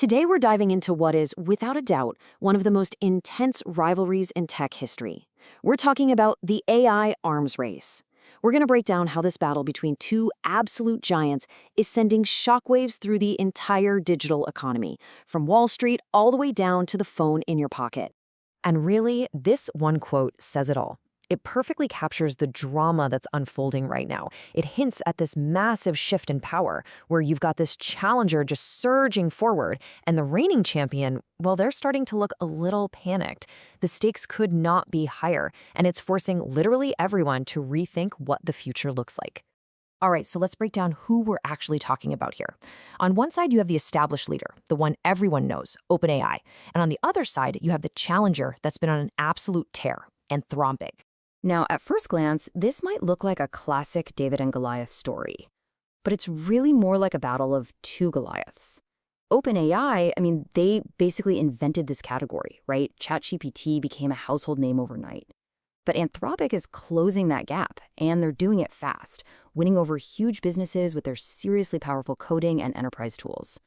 Today we're diving into what is, without a doubt, one of the most intense rivalries in tech history. We're talking about the AI arms race. We're going to break down how this battle between two absolute giants is sending shockwaves through the entire digital economy, from Wall Street all the way down to the phone in your pocket. And really, this one quote says it all. It perfectly captures the drama that's unfolding right now. It hints at this massive shift in power, where you've got this challenger just surging forward, and the reigning champion, well, they're starting to look a little panicked. The stakes could not be higher, and it's forcing literally everyone to rethink what the future looks like. All right, so let's break down who we're actually talking about here. On one side, you have the established leader, the one everyone knows, OpenAI. And on the other side, you have the challenger that's been on an absolute tear, Anthropic. Now, at first glance, this might look like a classic David and Goliath story, but it's really more like a battle of two Goliaths. OpenAI, they basically invented this category, right? ChatGPT became a household name overnight. But Anthropic is closing that gap, and they're doing it fast, winning over huge businesses with their seriously powerful coding and enterprise tools.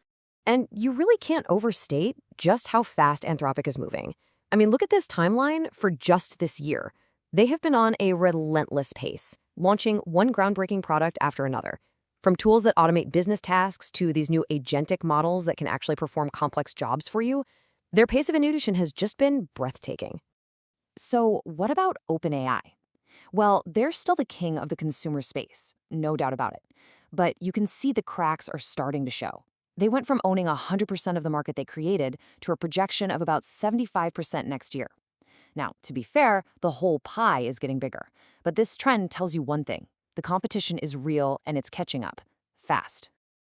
And you really can't overstate just how fast Anthropic is moving. Look at this timeline for just this year. They have been on a relentless pace, launching one groundbreaking product after another. From tools that automate business tasks to these new agentic models that can actually perform complex jobs for you, their pace of innovation has just been breathtaking. So what about OpenAI? Well, they're still the king of the consumer space, no doubt about it. But you can see the cracks are starting to show. They went from owning 100% of the market they created to a projection of about 75% next year. Now, to be fair, the whole pie is getting bigger. But this trend tells you one thing. The competition is real and it's catching up. Fast.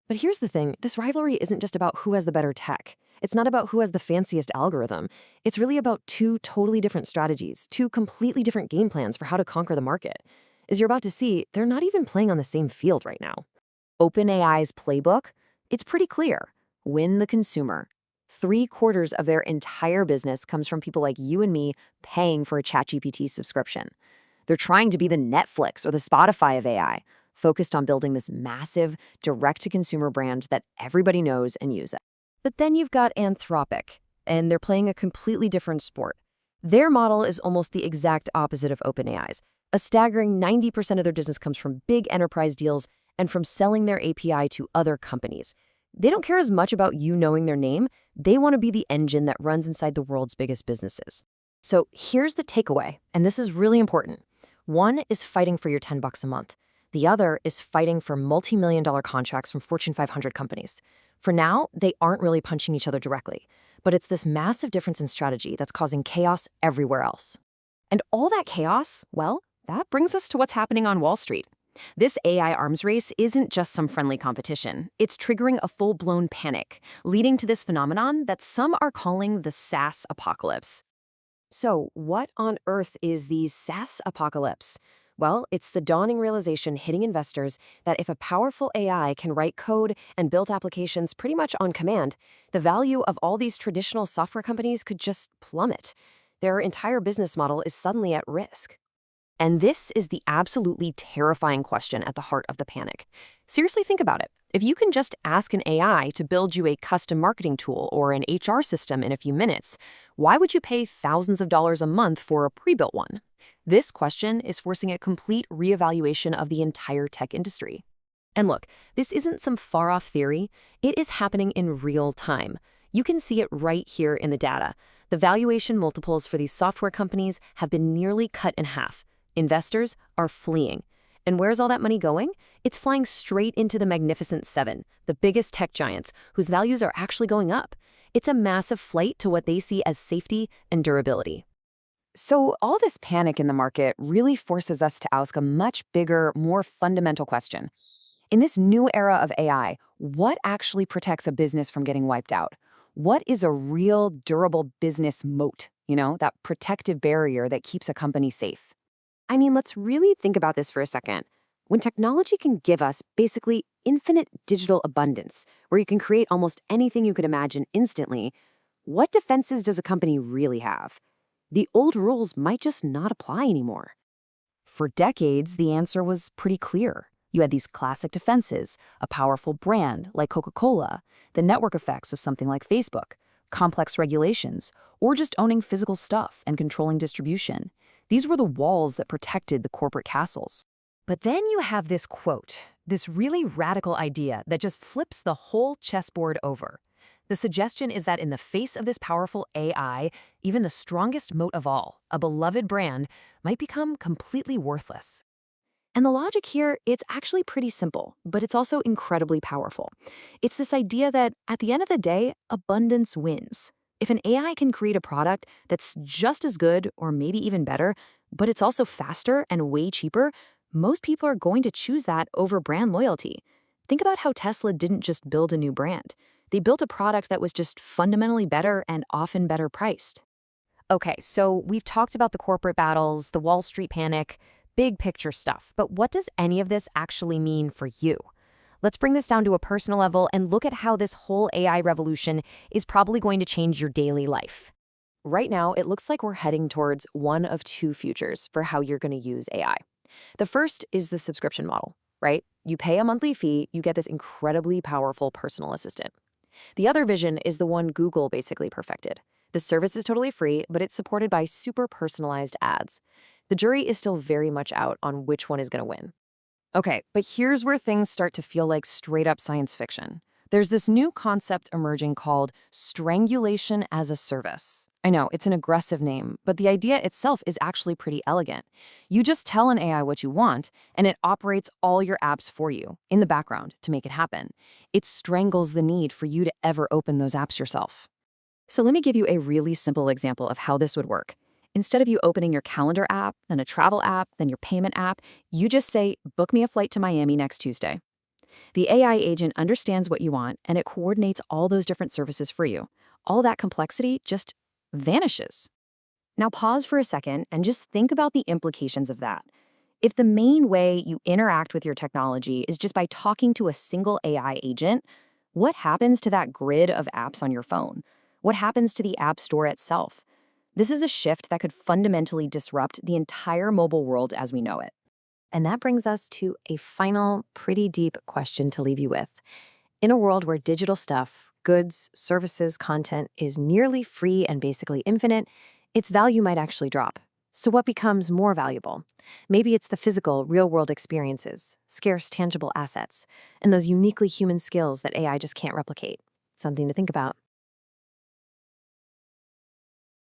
But here's the thing. This rivalry isn't just about who has the better tech. It's not about who has the fanciest algorithm. It's really about two totally different strategies, two completely different game plans for how to conquer the market. As you're about to see, they're not even playing on the same field right now. OpenAI's playbook? It's pretty clear. Win the consumer. 3/4 of their entire business comes from people like you and me paying for a ChatGPT subscription. They're trying to be the Netflix or the Spotify of AI, focused on building this massive, direct-to-consumer brand that everybody knows and uses. But then you've got Anthropic, and they're playing a completely different sport. Their model is almost the exact opposite of OpenAI's. A staggering 90% of their business comes from big enterprise deals and from selling their API to other companies. They don't care as much about you knowing their name. They want to be the engine that runs inside the world's biggest businesses. So here's the takeaway, and this is really important. One is fighting for your $10 a month. The other is fighting for multi-million-dollar contracts from Fortune 500 companies. For now, they aren't really punching each other directly, but it's this massive difference in strategy that's causing chaos everywhere else. And all that chaos, well, that brings us to what's happening on Wall Street. This AI arms race isn't just some friendly competition. It's triggering a full-blown panic, leading to this phenomenon that some are calling the SaaS Apocalypse. So what on earth is the SaaS Apocalypse? Well, it's the dawning realization hitting investors that if a powerful AI can write code and build applications pretty much on command, the value of all these traditional software companies could just plummet. Their entire business model is suddenly at risk. And this is the absolutely terrifying question at the heart of the panic. Seriously, think about it. If you can just ask an AI to build you a custom marketing tool or an HR system in a few minutes, why would you pay thousands of dollars a month for a pre-built one? This question is forcing a complete reevaluation of the entire tech industry. And look, this isn't some far-off theory. It is happening in real time. You can see it right here in the data. The valuation multiples for these software companies have been nearly cut in half. Investors are fleeing. And where's all that money going? It's flying straight into the Magnificent Seven, the biggest tech giants, whose values are actually going up. It's a massive flight to what they see as safety and durability. So all this panic in the market really forces us to ask a much bigger, more fundamental question. In this new era of AI, what actually protects a business from getting wiped out? What is a real, durable business moat? That protective barrier that keeps a company safe. Let's really think about this for a second. When technology can give us basically infinite digital abundance, where you can create almost anything you could imagine instantly, what defenses does a company really have? The old rules might just not apply anymore. For decades, the answer was pretty clear. You had these classic defenses, a powerful brand like Coca-Cola, the network effects of something like Facebook, complex regulations, or just owning physical stuff and controlling distribution. These were the walls that protected the corporate castles. But then you have this quote, this really radical idea that just flips the whole chessboard over. The suggestion is that in the face of this powerful AI, even the strongest moat of all, a beloved brand, might become completely worthless. And the logic here, it's actually pretty simple, but it's also incredibly powerful. It's this idea that at the end of the day, abundance wins. If an AI can create a product that's just as good or maybe even better, but it's also faster and way cheaper, most people are going to choose that over brand loyalty. Think about how Tesla didn't just build a new brand. They built a product that was just fundamentally better and often better priced. Okay, so we've talked about the corporate battles, the Wall Street panic, big picture stuff, but what does any of this actually mean for you? Let's bring this down to a personal level and look at how this whole AI revolution is probably going to change your daily life. Right now, it looks like we're heading towards one of two futures for how you're going to use AI. The first is the subscription model, right? You pay a monthly fee, you get this incredibly powerful personal assistant. The other vision is the one Google basically perfected. The service is totally free, but it's supported by super personalized ads. The jury is still very much out on which one is going to win. Okay, but here's where things start to feel like straight-up science fiction. There's this new concept emerging called strangulation as a service. I know, it's an aggressive name, but the idea itself is actually pretty elegant. You just tell an AI what you want, and it operates all your apps for you, in the background, to make it happen. It strangles the need for you to ever open those apps yourself. So let me give you a really simple example of how this would work. Instead of you opening your calendar app, then a travel app, then your payment app, you just say, book me a flight to Miami next Tuesday. The AI agent understands what you want, and it coordinates all those different services for you. All that complexity just vanishes. Now pause for a second and just think about the implications of that. If the main way you interact with your technology is just by talking to a single AI agent, what happens to that grid of apps on your phone? What happens to the App Store itself? This is a shift that could fundamentally disrupt the entire mobile world as we know it. And that brings us to a final, pretty deep question to leave you with. In a world where digital stuff, goods, services, content is nearly free and basically infinite, its value might actually drop. So what becomes more valuable? Maybe it's the physical, real-world experiences, scarce, tangible assets, and those uniquely human skills that AI just can't replicate. Something to think about.